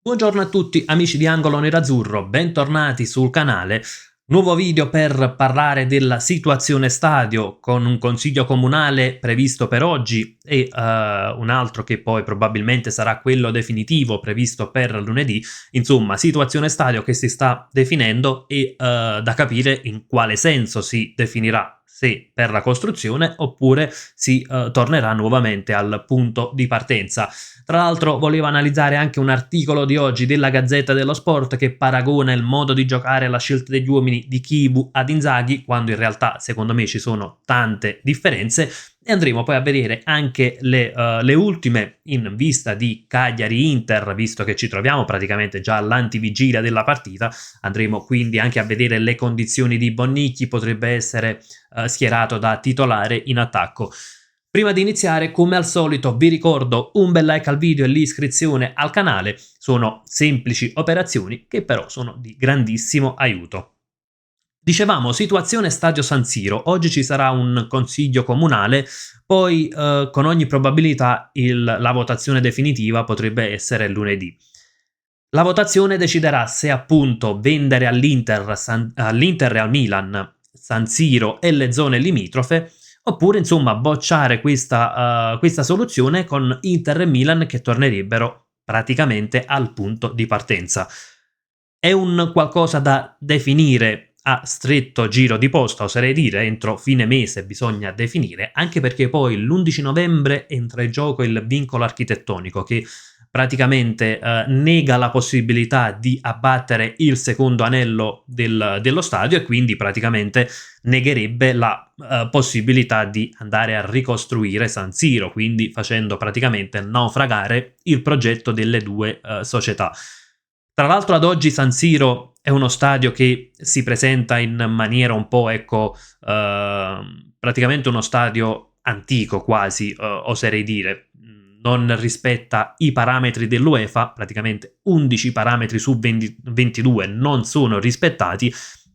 Buongiorno a tutti amici di Angolo Nerazzurro, bentornati sul canale. Nuovo video per parlare della situazione stadio con un consiglio comunale previsto per oggi e un altro che poi probabilmente sarà quello definitivo previsto per lunedì. Insomma, situazione stadio che si sta definendo e da capire in quale senso si definirà, se per la costruzione oppure si tornerà nuovamente al punto di partenza. Tra l'altro volevo analizzare anche un articolo di oggi della Gazzetta dello Sport che paragona il modo di giocare e la scelta degli uomini di Kivu ad Inzaghi, quando in realtà secondo me ci sono tante differenze, e andremo poi a vedere anche le ultime in vista di Cagliari-Inter, visto che ci troviamo praticamente già all'antivigilia della partita. Andremo quindi anche a vedere le condizioni di Bonnicchi, potrebbe essere schierato da titolare in attacco. Prima di iniziare, come al solito, vi ricordo un bel like al video e l'iscrizione al canale. Sono semplici operazioni che però sono di grandissimo aiuto. Dicevamo, situazione stadio San Siro. Oggi ci sarà un consiglio comunale, poi con ogni probabilità la votazione definitiva potrebbe essere lunedì. La votazione deciderà se appunto vendere all'Inter e al Milan San Siro e le zone limitrofe, oppure insomma bocciare questa soluzione con Inter e Milan che tornerebbero praticamente al punto di partenza. È un qualcosa da definire a stretto giro di posta, oserei dire, entro fine mese bisogna definire, anche perché poi l'11 novembre entra in gioco il vincolo architettonico che praticamente nega la possibilità di abbattere il secondo anello dello stadio e quindi praticamente negherebbe la possibilità di andare a ricostruire San Siro, quindi facendo praticamente naufragare il progetto delle due società. Tra l'altro ad oggi San Siro è uno stadio che si presenta in maniera un po', praticamente uno stadio antico quasi, oserei dire. Non rispetta i parametri dell'UEFA, praticamente 11 parametri su 22 non sono rispettati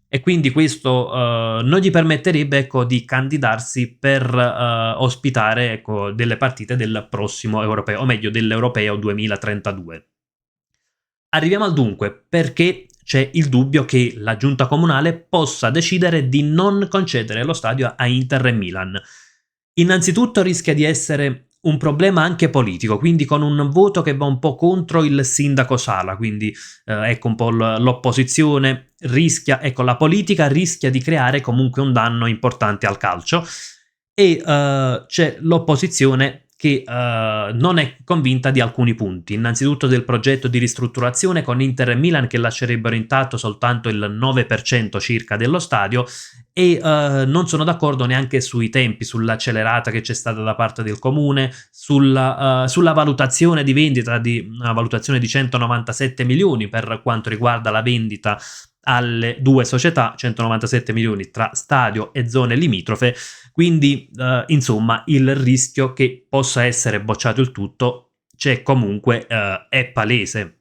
e quindi questo non gli permetterebbe di candidarsi per ospitare delle partite del prossimo europeo, o meglio dell'Europeo 2032. Arriviamo al dunque, perché c'è il dubbio che la giunta comunale possa decidere di non concedere lo stadio a Inter e Milan. Innanzitutto rischia di essere un problema anche politico, quindi con un voto che va un po' contro il sindaco Sala, quindi un po' l'opposizione rischia, la politica rischia di creare comunque un danno importante al calcio e c'è l'opposizione che non è convinta di alcuni punti. Innanzitutto del progetto di ristrutturazione con Inter e Milan che lascerebbero intatto soltanto il 9% circa dello stadio e non sono d'accordo neanche sui tempi, sull'accelerata che c'è stata da parte del comune, sulla valutazione di vendita, una valutazione di 197 milioni per quanto riguarda la vendita alle due società, 197 milioni tra stadio e zone limitrofe, quindi insomma il rischio che possa essere bocciato il tutto c'è comunque, è palese.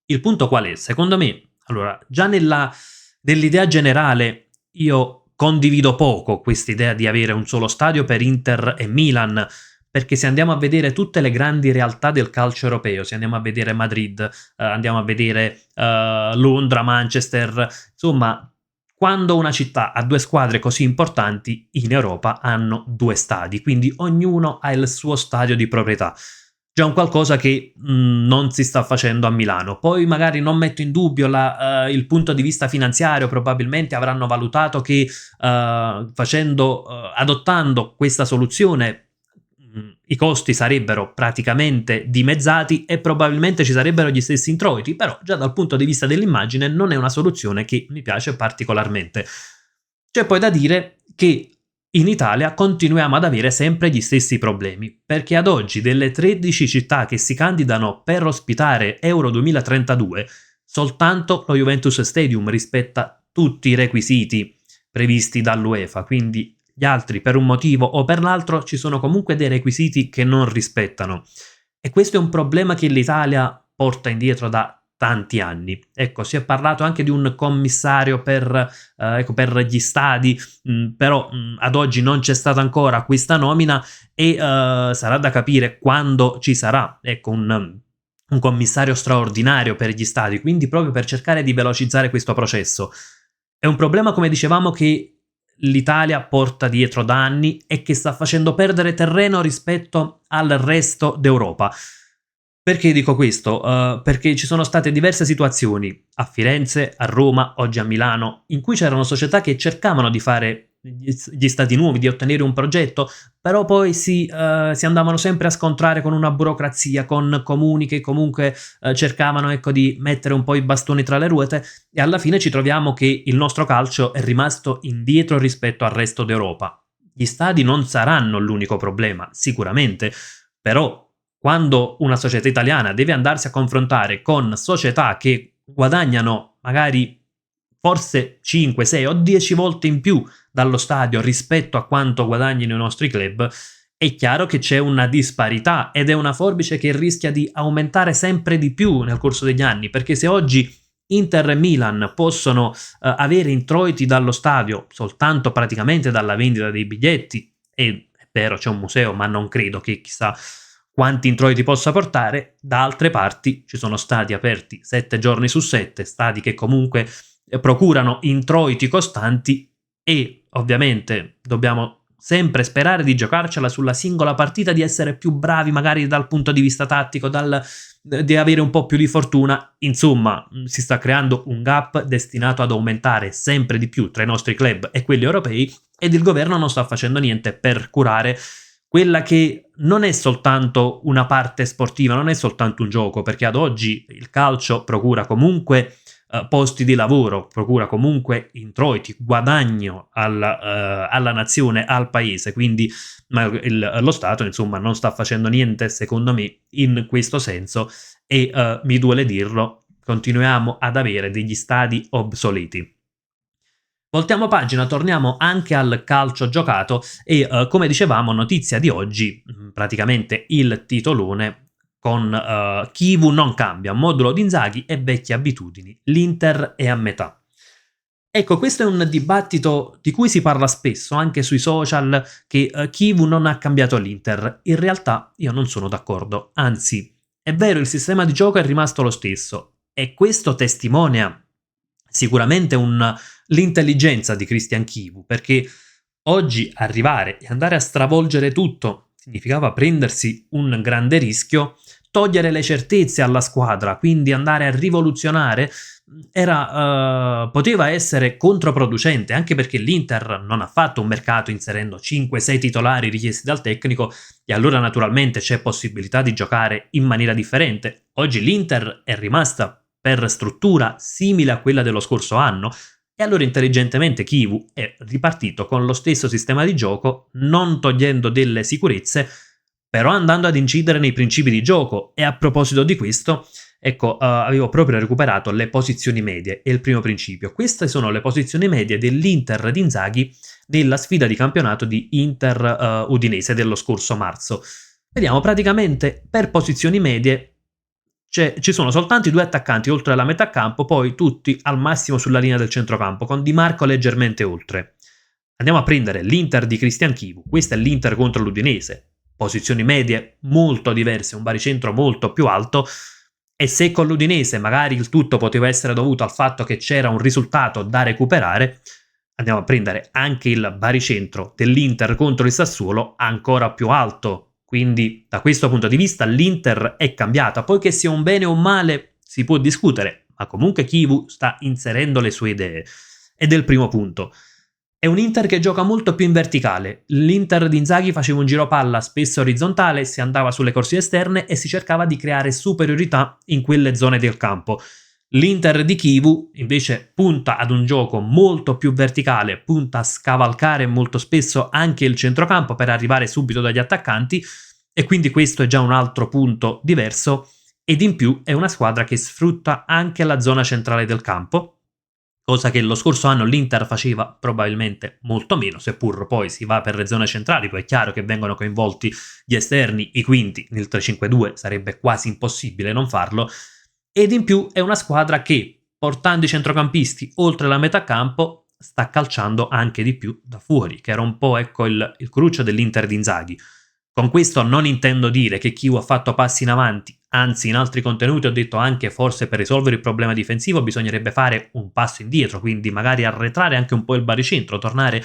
Il punto qual è? Secondo me, allora, già nell'idea generale io condivido poco quest'idea di avere un solo stadio per Inter e Milan, perché se andiamo a vedere tutte le grandi realtà del calcio europeo, se andiamo a vedere Madrid, andiamo a vedere Londra, Manchester, insomma, quando una città ha due squadre così importanti in Europa hanno due stadi, quindi ognuno ha il suo stadio di proprietà. Già un qualcosa che non si sta facendo a Milano. Poi magari non metto in dubbio il punto di vista finanziario, probabilmente avranno valutato che adottando questa soluzione i costi sarebbero praticamente dimezzati e probabilmente ci sarebbero gli stessi introiti, però già dal punto di vista dell'immagine non è una soluzione che mi piace particolarmente. C'è poi da dire che in Italia continuiamo ad avere sempre gli stessi problemi, perché ad oggi delle 13 città che si candidano per ospitare Euro 2032, soltanto lo Juventus Stadium rispetta tutti i requisiti previsti dall'UEFA, quindi gli altri per un motivo o per l'altro ci sono comunque dei requisiti che non rispettano. E questo è un problema che l'Italia porta indietro da tanti anni. Ecco, si è parlato anche di un commissario per gli stadi, però ad oggi non c'è stata ancora questa nomina e sarà da capire quando ci sarà, ecco, un commissario straordinario per gli stadi, quindi proprio per cercare di velocizzare questo processo. È un problema, come dicevamo, che l'Italia porta dietro da anni e che sta facendo perdere terreno rispetto al resto d'Europa. Perché dico questo? Perché ci sono state diverse situazioni a Firenze, a Roma, oggi a Milano, in cui c'erano società che cercavano di fare gli stati nuovi, di ottenere un progetto, però poi si andavano sempre a scontrare con una burocrazia, con comuni che comunque cercavano, ecco, di mettere un po' i bastoni tra le ruote, e alla fine ci troviamo che il nostro calcio è rimasto indietro rispetto al resto d'Europa. Gli stadi non saranno l'unico problema, sicuramente, però quando una società italiana deve andarsi a confrontare con società che guadagnano magari forse 5, 6 o 10 volte in più dallo stadio rispetto a quanto guadagnino i nostri club, è chiaro che c'è una disparità ed è una forbice che rischia di aumentare sempre di più nel corso degli anni, perché se oggi Inter e Milan possono avere introiti dallo stadio soltanto praticamente dalla vendita dei biglietti, e è vero c'è un museo, ma non credo che chissà quanti introiti possa portare, da altre parti ci sono stadi aperti 7 giorni su 7, stadi che comunque procurano introiti costanti, e ovviamente dobbiamo sempre sperare di giocarcela sulla singola partita, di essere più bravi magari dal punto di vista tattico, di avere un po' più di fortuna. Insomma, si sta creando un gap destinato ad aumentare sempre di più tra i nostri club e quelli europei, ed il governo non sta facendo niente per curare quella che non è soltanto una parte sportiva, non è soltanto un gioco, perché ad oggi il calcio procura comunque posti di lavoro, procura comunque introiti, guadagno alla nazione, al paese, quindi lo Stato insomma non sta facendo niente secondo me in questo senso, e mi duole dirlo, continuiamo ad avere degli stadi obsoleti. Voltiamo pagina, torniamo anche al calcio giocato e come dicevamo, notizia di oggi, praticamente il titolone con Chivu non cambia, modulo di Inzaghi e vecchie abitudini, l'Inter è a metà. Ecco, questo è un dibattito di cui si parla spesso, anche sui social, che Chivu non ha cambiato l'Inter. In realtà io non sono d'accordo, anzi, è vero, il sistema di gioco è rimasto lo stesso, e questo testimonia sicuramente l'intelligenza di Christian Chivu, perché oggi arrivare e andare a stravolgere tutto significava prendersi un grande rischio, togliere le certezze alla squadra, quindi andare a rivoluzionare poteva essere controproducente, anche perché l'Inter non ha fatto un mercato inserendo 5-6 titolari richiesti dal tecnico, e allora naturalmente c'è possibilità di giocare in maniera differente. Oggi l'Inter è rimasta per struttura simile a quella dello scorso anno, e allora intelligentemente Chivu è ripartito con lo stesso sistema di gioco, non togliendo delle sicurezze, però andando ad incidere nei principi di gioco. E a proposito di questo, ecco, avevo proprio recuperato le posizioni medie e il primo principio. Queste sono le posizioni medie dell'Inter di Inzaghi nella sfida di campionato di Inter-Udinese dello scorso marzo. Vediamo, praticamente per posizioni medie ci sono soltanto i due attaccanti oltre la metà campo, poi tutti al massimo sulla linea del centrocampo, con Di Marco leggermente oltre. Andiamo a prendere l'Inter di Christian Chivu, questo è l'Inter contro l'Udinese, posizioni medie molto diverse, un baricentro molto più alto, e se con l'Udinese magari il tutto poteva essere dovuto al fatto che c'era un risultato da recuperare, andiamo a prendere anche il baricentro dell'Inter contro il Sassuolo ancora più alto. Quindi da questo punto di vista l'Inter è cambiata, poi che sia un bene o un male si può discutere, ma comunque Chivu sta inserendo le sue idee. Ed è il primo punto. È un Inter che gioca molto più in verticale. L'Inter di Inzaghi faceva un giro palla spesso orizzontale, si andava sulle corsie esterne e si cercava di creare superiorità in quelle zone del campo. L'Inter di Chivu invece punta ad un gioco molto più verticale, punta a scavalcare molto spesso anche il centrocampo per arrivare subito dagli attaccanti, e quindi questo è già un altro punto diverso, ed in più è una squadra che sfrutta anche la zona centrale del campo, cosa che lo scorso anno l'Inter faceva probabilmente molto meno, seppur poi si va per le zone centrali, poi è chiaro che vengono coinvolti gli esterni, i quinti, nel 3-5-2 sarebbe quasi impossibile non farlo, ed in più è una squadra che, portando i centrocampisti oltre la metà campo, sta calciando anche di più da fuori, che era un po', ecco, il cruccio dell'Inter di Inzaghi. Con questo non intendo dire che Chivu ha fatto passi in avanti, Anzi, in altri contenuti ho detto anche forse per risolvere il problema difensivo bisognerebbe fare un passo indietro, quindi magari arretrare anche un po' il baricentro, tornare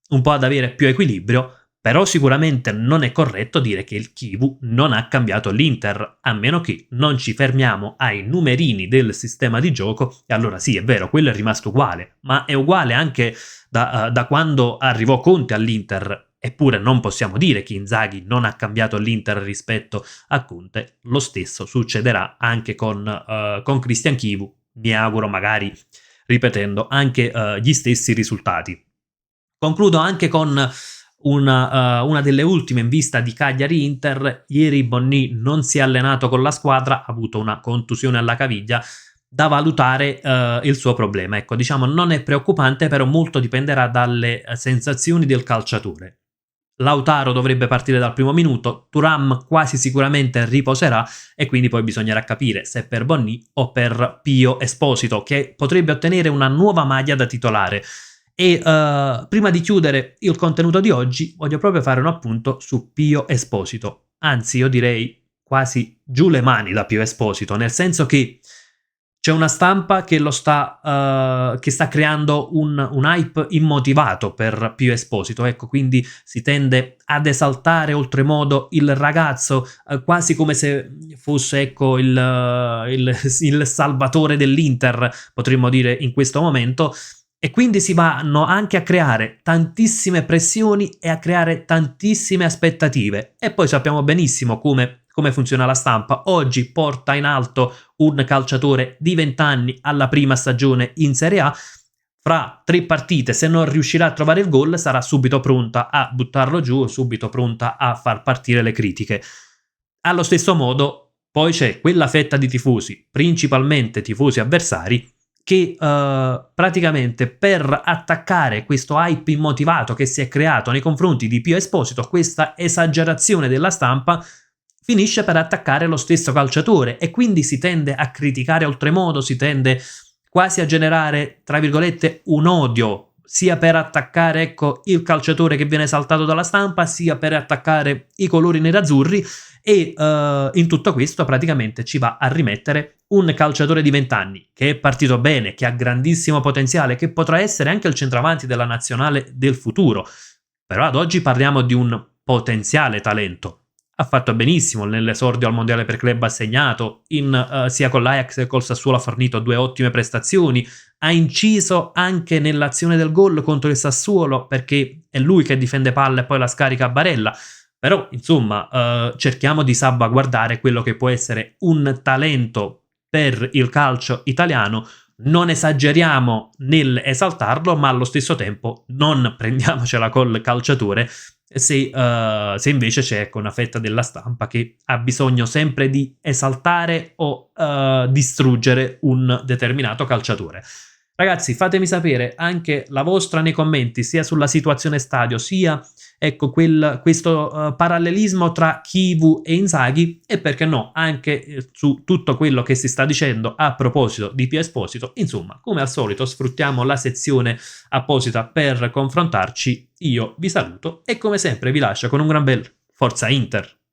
un po' ad avere più equilibrio, però sicuramente non è corretto dire che il Kivu non ha cambiato l'Inter, a meno che non ci fermiamo ai numerini del sistema di gioco, e allora sì, è vero, quello è rimasto uguale, ma è uguale anche da quando arrivò Conte all'Inter, eppure non possiamo dire che Inzaghi non ha cambiato l'Inter rispetto a Conte, lo stesso succederà anche con Christian Kivu, mi auguro magari ripetendo anche gli stessi risultati. Concludo anche con una delle ultime in vista di Cagliari-Inter. Ieri Bonnì non si è allenato con la squadra, ha avuto una contusione alla caviglia, da valutare il suo problema. Ecco, diciamo non è preoccupante, però molto dipenderà dalle sensazioni del calciatore. Lautaro dovrebbe partire dal primo minuto, Thuram quasi sicuramente riposerà e quindi poi bisognerà capire se per Bonnì o per Pio Esposito, che potrebbe ottenere una nuova maglia da titolare. E prima di chiudere il contenuto di oggi voglio proprio fare un appunto su Pio Esposito, anzi io direi quasi giù le mani da Pio Esposito, nel senso che c'è una stampa che che sta creando un hype immotivato per Pio Esposito, ecco, quindi si tende ad esaltare oltremodo il ragazzo, quasi come se fosse, ecco, il salvatore dell'Inter, potremmo dire in questo momento, e quindi si vanno anche a creare tantissime pressioni e a creare tantissime aspettative. E poi sappiamo benissimo come funziona la stampa. Oggi porta in alto un calciatore di 20 anni alla prima stagione in Serie A. Fra 3 partite, se non riuscirà a trovare il gol, sarà subito pronta a buttarlo giù, subito pronta a far partire le critiche. Allo stesso modo, poi c'è quella fetta di tifosi, principalmente tifosi avversari, che praticamente per attaccare questo hype immotivato che si è creato nei confronti di Pio Esposito, questa esagerazione della stampa, finisce per attaccare lo stesso calciatore e quindi si tende a criticare oltremodo, si tende quasi a generare, tra virgolette, un odio, sia per attaccare, ecco, il calciatore che viene esaltato dalla stampa, sia per attaccare i colori nerazzurri, e in tutto questo praticamente ci va a rimettere un calciatore di 20 anni che è partito bene, che ha grandissimo potenziale, che potrà essere anche il centravanti della nazionale del futuro, però ad oggi parliamo di un potenziale talento. Ha fatto benissimo nell'esordio al mondiale per club, ha segnato sia con l'Ajax che col Sassuolo, ha fornito 2 ottime prestazioni, ha inciso anche nell'azione del gol contro il Sassuolo perché è lui che difende palla e poi la scarica a Barella. Però insomma cerchiamo di salvaguardare quello che può essere un talento per il calcio italiano, non esageriamo nel esaltarlo, ma allo stesso tempo non prendiamocela col calciatore se invece c'è una fetta della stampa che ha bisogno sempre di esaltare o distruggere un determinato calciatore. Ragazzi, fatemi sapere anche la vostra nei commenti, sia sulla situazione stadio, sia ecco questo parallelismo tra Kivu e Inzaghi, e perché no, anche su tutto quello che si sta dicendo a proposito di Pio Esposito. Insomma, come al solito, sfruttiamo la sezione apposita per confrontarci. Io vi saluto e come sempre vi lascio con un gran bel Forza Inter!